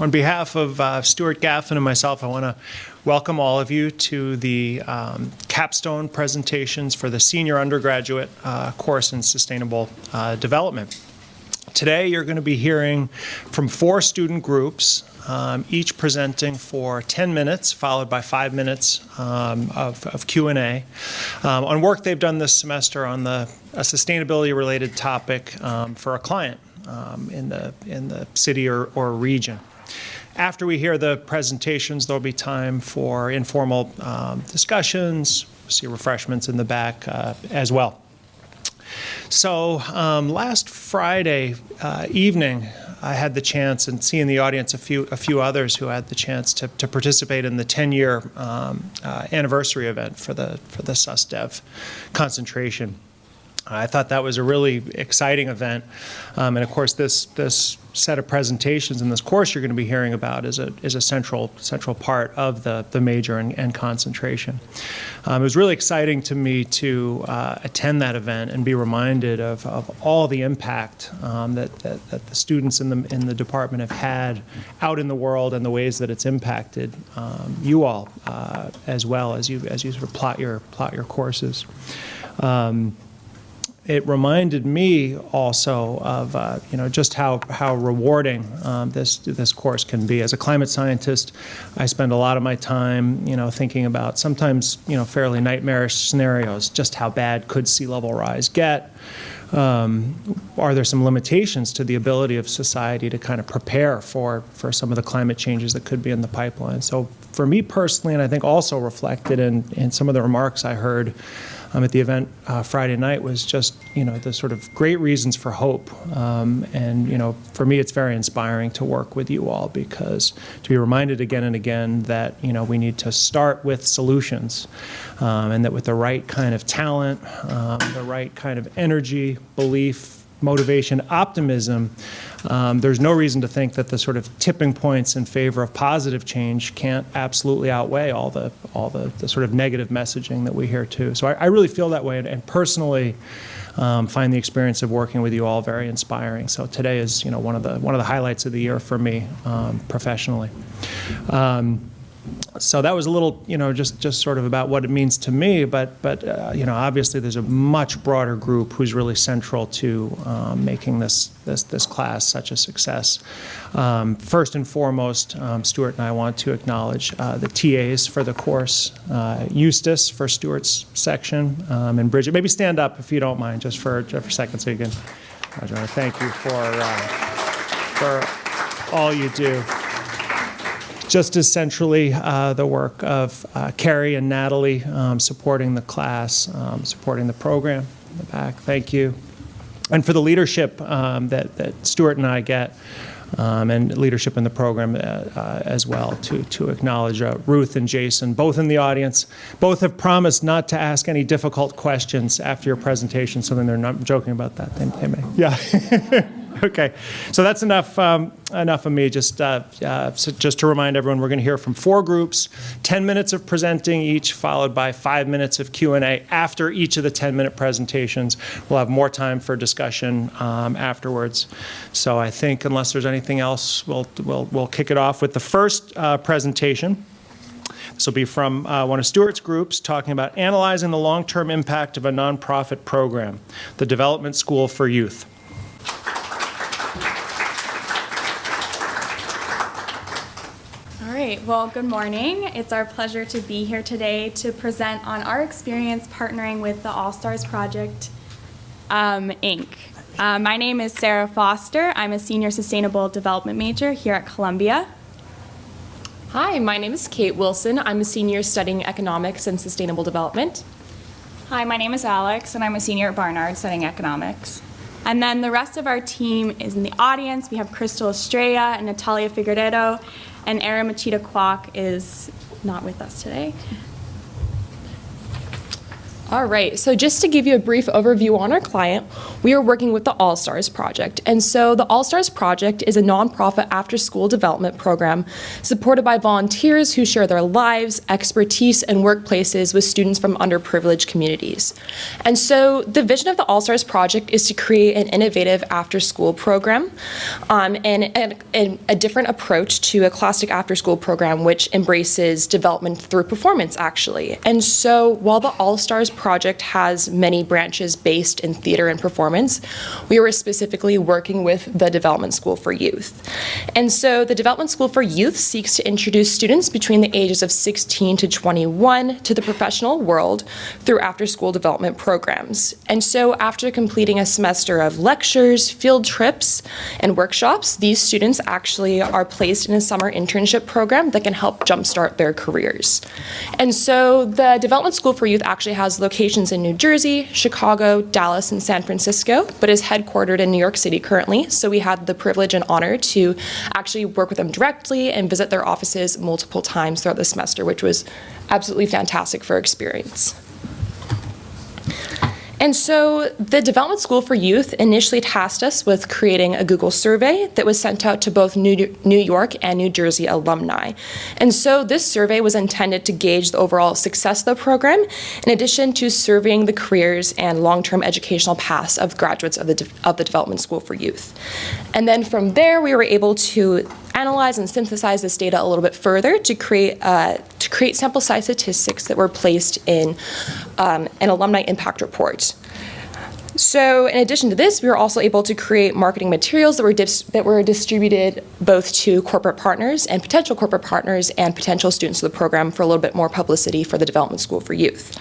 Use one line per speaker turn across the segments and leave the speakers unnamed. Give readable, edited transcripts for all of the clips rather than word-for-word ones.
On behalf of Stuart Gaffin and myself, I want to welcome all of you to the capstone presentations for the Senior Undergraduate course in Sustainable Development. Today, you're going to be hearing from 4 student groups, each presenting for 10 minutes, followed by 5 minutes of Q&A, on work they've done this semester on a sustainability-related topic for a client in the city or region. After we hear the presentations, there'll be time for informal discussions. See refreshments in the back as well. So last Friday evening, I had the chance, and see in the audience a few others who had the chance to participate in the 10-year anniversary event for the SUSDev concentration. I thought that was a really exciting event, and of course this set of presentations in this course you're going to be hearing about is a central part of the major and concentration. It was really exciting to me to attend that event and be reminded of all the impact that the students in the department have had out in the world and the ways that it's impacted you all as well as you sort of plot your courses. It reminded me also of just how rewarding this course can be. As a climate scientist, I spend a lot of my time thinking about sometimes fairly nightmarish scenarios. Just how bad could sea level rise get? Are there some limitations to the ability of society to kind of prepare for some of the climate changes that could be in the pipeline? So for me personally, and I think also reflected in some of the remarks I heard at the event Friday night, was just the sort of great reasons for hope, and for me it's very inspiring to work with you all, because to be reminded again and again that we need to start with solutions, and that with the right kind of talent, the right kind of energy, belief, motivation, optimism, there's no reason to think that the sort of tipping points in favor of positive change can't absolutely outweigh all the sort of negative messaging that we hear too. So I really feel that way, and personally find the experience of working with you all very inspiring. So today is one of the highlights of the year for me professionally. So that was a little, just sort of about what it means to me, but obviously there's a much broader group who's really central to making this class such a success. First and foremost, Stuart and I want to acknowledge the TAs for the course, Eustace for Stuart's section, and Bridget. Maybe stand up if you don't mind, just for a second, so you can. I want to thank you for all you do. Just as centrally, the work of Carrie and Natalie supporting the class, supporting the program in the back. Thank you. And for the leadership that Stuart and I get, and leadership in the program as well, to acknowledge Ruth and Jason, both in the audience. Both have promised not to ask any difficult questions after your presentation, so then they're not joking about that. They may. Yeah. Okay, so that's enough of me. Just to remind everyone, we're going to hear from 4 groups, 10 minutes of presenting each, followed by 5 minutes of Q&A. After each of the 10-minute presentations, we'll have more time for discussion afterwards. So I think, unless there's anything else, we'll kick it off with the first presentation. This will be from one of Stuart's groups, talking about analyzing the long-term impact of a nonprofit program, the Development School for Youth.
Well, good morning. It's our pleasure to be here today to present on our experience partnering with the All-Stars Project, Inc. My name is Sarah Foster. I'm a senior sustainable development major here at Columbia.
Hi, my name is Kate Wilson. I'm a senior studying economics and sustainable development.
Hi, my name is Alex, and I'm a senior at Barnard studying economics.
And then the rest of our team is in the audience. We have Crystal Estrella and Natalia Figueredo, and Erin Machida Kwok is not with us today.
All right, so just to give you a brief overview on our client, we are working with the All Stars Project. And so the All Stars Project is a nonprofit after-school development program supported by volunteers who share their lives, expertise, and workplaces with students from underprivileged communities. And so the vision of the All Stars Project is to create an innovative after-school program and a different approach to a classic after-school program which embraces development through performance, actually. And so while the All Stars Project has many branches based in theater and performance, we were specifically working with the Development School for Youth. And so the Development School for Youth seeks to introduce students between the ages of 16 to 21 to the professional world through after-school development programs. And so after completing a semester of lectures, field trips, and workshops, these students actually are placed in a summer internship program that can help jumpstart their careers. And so the Development School for Youth actually has locations in New Jersey, Chicago, Dallas, and San Francisco, but is headquartered in New York City currently. So we had the privilege and honor to actually work with them directly and visit their offices multiple times throughout the semester, which was absolutely fantastic for experience. And so the Development School for Youth initially tasked us with creating a Google survey that was sent out to both New York and New Jersey alumni. And so this survey was intended to gauge the overall success of the program, in addition to surveying the careers and long-term educational paths of graduates of the Development School for Youth. And then from there, we were able to analyze and synthesize this data a little bit further to create sample size statistics that were placed in an alumni impact report. So in addition to this, we were also able to create marketing materials that were distributed both to corporate partners and potential students of the program for a little bit more publicity for the Development School for Youth.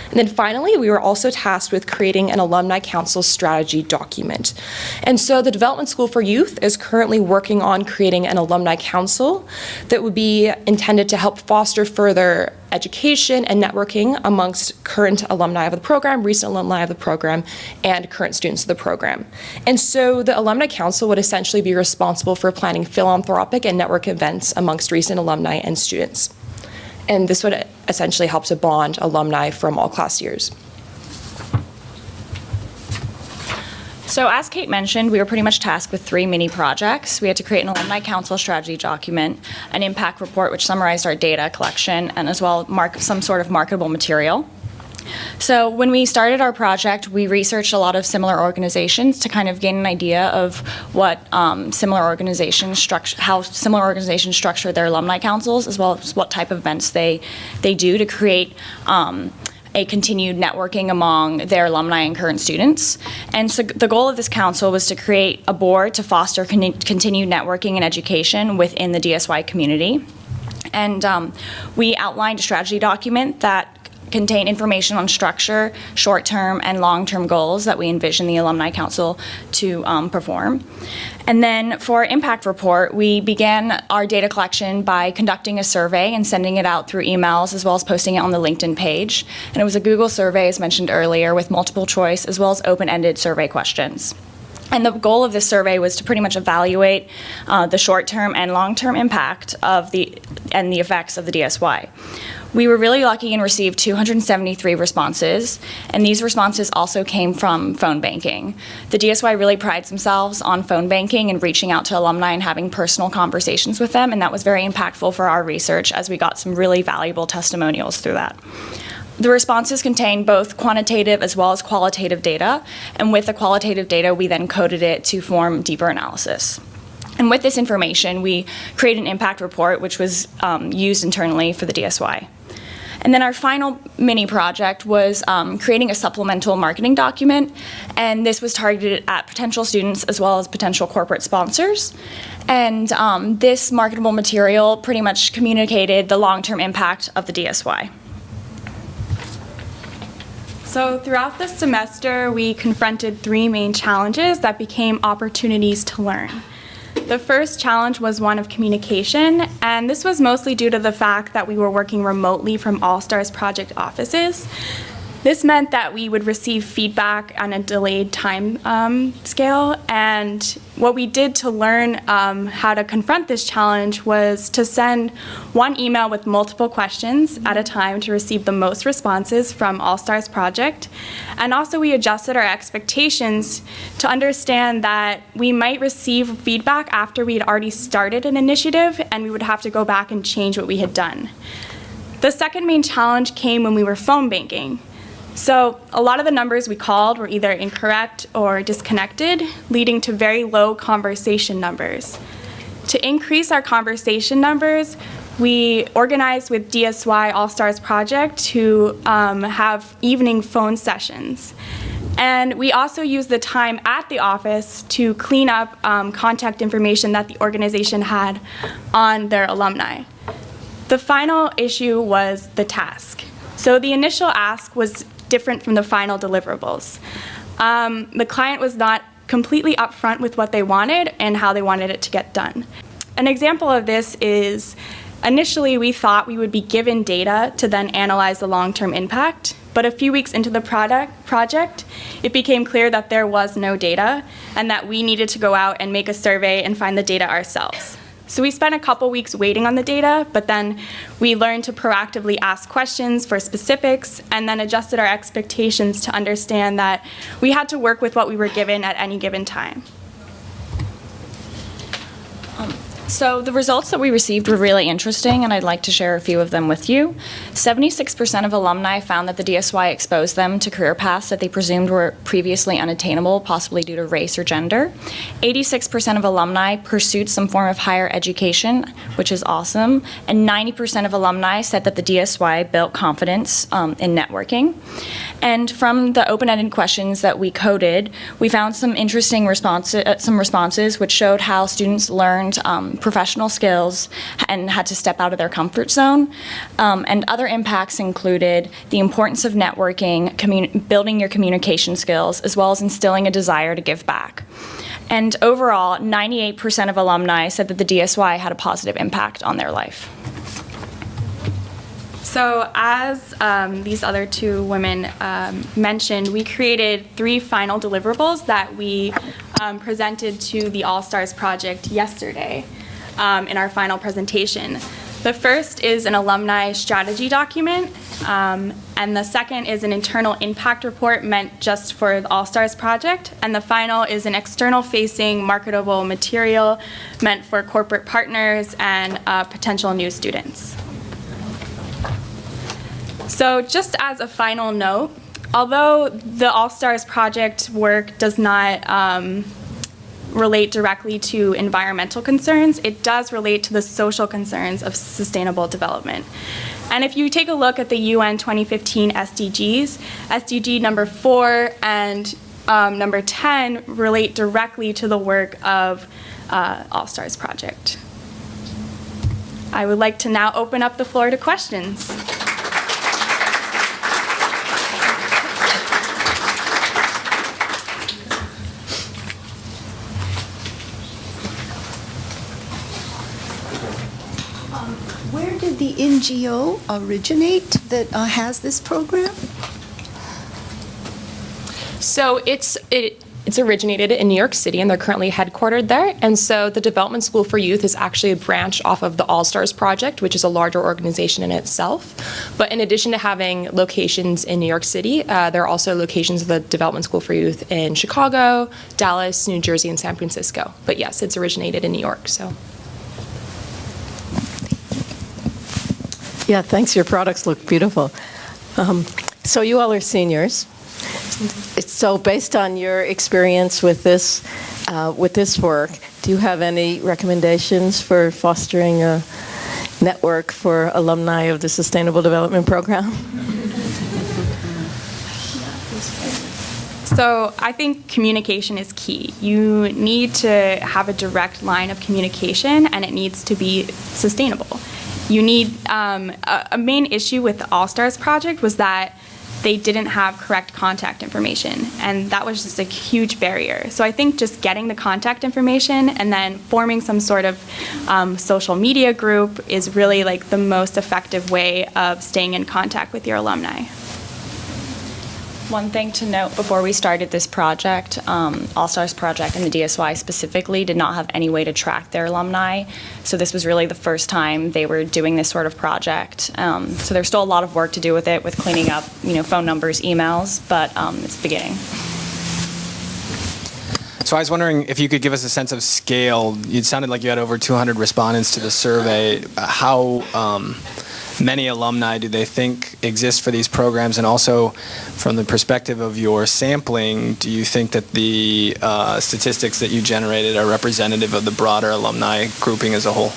And then finally, we were also tasked with creating an alumni council strategy document. And so the Development School for Youth is currently working on creating an alumni council that would be intended to help foster further education and networking amongst current alumni of the program, recent alumni of the program, and current students of the program. And so the Alumni Council would essentially be responsible for planning philanthropic and network events amongst recent alumni and students. And this would essentially help to bond alumni from all class years.
So as Kate mentioned, we were pretty much tasked with 3 mini projects. We had to create an alumni council strategy document, an impact report which summarized our data collection, and as well some sort of marketable material. So when we started our project, we researched a lot of similar organizations to kind of gain an idea of what how similar organizations structure their alumni councils, as well as what type of events they do to create a continued networking among their alumni and current students. And so the goal of this council was to create a board to foster continued networking and education within the DSY community. And we outlined a strategy document that contain information on structure, short-term, and long-term goals that we envision the Alumni Council to perform. And then for our impact report, we began our data collection by conducting a survey and sending it out through emails, as well as posting it on the LinkedIn page. And it was a Google survey, as mentioned earlier, with multiple choice, as well as open-ended survey questions. And the goal of this survey was to pretty much evaluate the short-term and long-term impact of the effects of the DSY. We were really lucky and received 273 responses, and these responses also came from phone banking. The DSY really prides themselves on phone banking and reaching out to alumni and having personal conversations with them, and that was very impactful for our research as we got some really valuable testimonials through that. The responses contain both quantitative as well as qualitative data, and with the qualitative data, we then coded it to form deeper analysis. And with this information, we created an impact report, which was used internally for the DSY. And then our final mini project was creating a supplemental marketing document, and this was targeted at potential students as well as potential corporate sponsors. And this marketable material pretty much communicated the long-term impact of the DSY.
So throughout the semester, we confronted 3 main challenges that became opportunities to learn. The first challenge was one of communication, and this was mostly due to the fact that we were working remotely from All Stars Project offices. This meant that we would receive feedback on a delayed time scale, and what we did to learn how to confront this challenge was to send one email with multiple questions at a time to receive the most responses from All-Stars Project. And also we adjusted our expectations to understand that we might receive feedback after we had already started an initiative, and we would have to go back and change what we had done. The second main challenge came when we were phone banking. So a lot of the numbers we called were either incorrect or disconnected, leading to very low conversation numbers. To increase our conversation numbers, we organized with DSY All-Stars Project to have evening phone sessions. And we also used the time at the office to clean up contact information that the organization had on their alumni. The final issue was the task. So the initial ask was different from the final deliverables. The client was not completely upfront with what they wanted and how they wanted it to get done. An example of this is initially we thought we would be given data to then analyze the long-term impact, but a few weeks into the project, it became clear that there was no data and that we needed to go out and make a survey and find the data ourselves. So we spent a couple weeks waiting on the data, but then we learned to proactively ask questions for specifics and then adjusted our expectations to understand that we had to work with what we were given at any given time.
So the results that we received were really interesting, and I'd like to share a few of them with you. 76% of alumni found that the DSY exposed them to career paths that they presumed were previously unattainable, possibly due to race or gender. 86% of alumni pursued some form of higher education, which is awesome. And 90% of alumni said that the DSY built confidence in networking. And from the open-ended questions that we coded, we found some interesting responses which showed how students learned professional skills and had to step out of their comfort zone. And other impacts included the importance of networking, building your communication skills, as well as instilling a desire to give back. And overall, 98% of alumni said that the DSY had a positive impact on their life.
So as these other two women mentioned, we created 3 final deliverables that we presented to the All-Stars Project yesterday in our final presentation. The first is an alumni strategy document, and the second is an internal impact report meant just for the All-Stars Project, and the final is an external-facing marketable material meant for corporate partners and potential new students. So just as a final note, although the All-Stars Project work does not relate directly to environmental concerns, it does relate to the social concerns of sustainable development. And if you take a look at the UN 2015 SDGs, SDG number 4 and number 10 relate directly to the work of All-Stars Project. I would like to now open up the floor to questions.
Where did the NGO originate that has this program?
So it's originated in New York City, and they're currently headquartered there. And so the Development School for Youth is actually a branch off of the All-Stars Project, which is a larger organization in itself. But in addition to having locations in New York City, there are also locations of the Development School for Youth in Chicago, Dallas, New Jersey, and San Francisco. But yes, it's originated in New York. So.
Yeah, thanks. Your products look beautiful. So you all are seniors. So based on your experience with this work, do you have any recommendations for fostering a network for alumni of the Sustainable Development Program?
So I think communication is key. You need to have a direct line of communication, and it needs to be sustainable. You need, a main issue with the All-Stars Project was that they didn't have correct contact information, and that was just a huge barrier. So I think just getting the contact information and then forming some sort of social media group is really like the most effective way of staying in contact with your alumni.
One thing to note before we started this project, All-Stars Project and the DSY specifically did not have any way to track their alumni. So this was really the first time they were doing this sort of project. So there's still a lot of work to do with it, with cleaning up, phone numbers, emails, but it's the beginning.
So I was wondering if you could give us a sense of scale. It sounded like you had over 200 respondents to the survey. How many alumni do they think exist for these programs? And also, from the perspective of your sampling, do you think that the statistics that you generated are representative of the broader alumni grouping as a whole?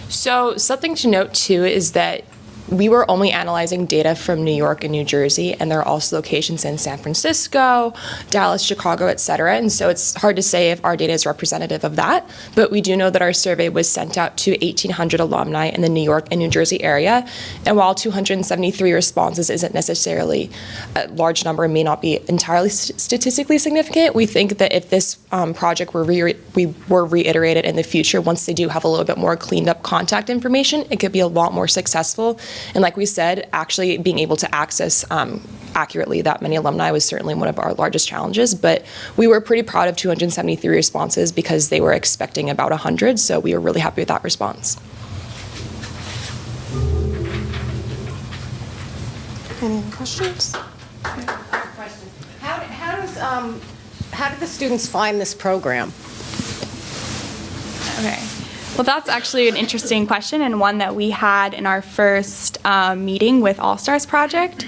So something to note too is that we were only analyzing data from New York and New Jersey, and there are also locations in San Francisco, Dallas, Chicago, et cetera. And so it's hard to say if our data is representative of that, but we do know that our survey was sent out to 1,800 alumni in the New York and New Jersey area. And while 273 responses isn't necessarily a large number and may not be entirely statistically significant, we think that if this project were reiterated in the future, once they do have a little bit more cleaned up contact information, it could be a lot more successful. And like we said, actually being able to access accurately that many alumni was certainly one of our largest challenges. But we were pretty proud of 273 responses because they were expecting about 100. So we were really happy with that response.
Any other questions?
How did the students find this program?
Okay. Well, that's actually an interesting question, and one that we had in our first meeting with All-Stars Project.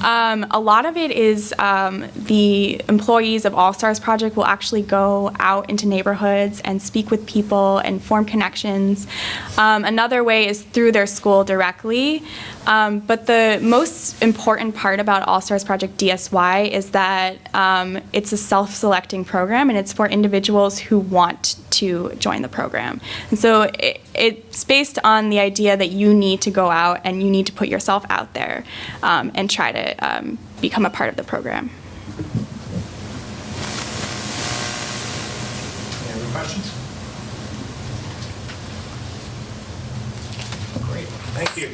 A lot of it is the employees of All-Stars Project will actually go out into neighborhoods and speak with people and form connections. Another way is through their school directly. But the most important part about All-Stars Project DSY is that it's a self-selecting program, and it's for individuals who want to join the program. And so it's based on the idea that you need to go out and you need to put yourself out there and try to become a part of the program.
Any other questions? Great. Thank you.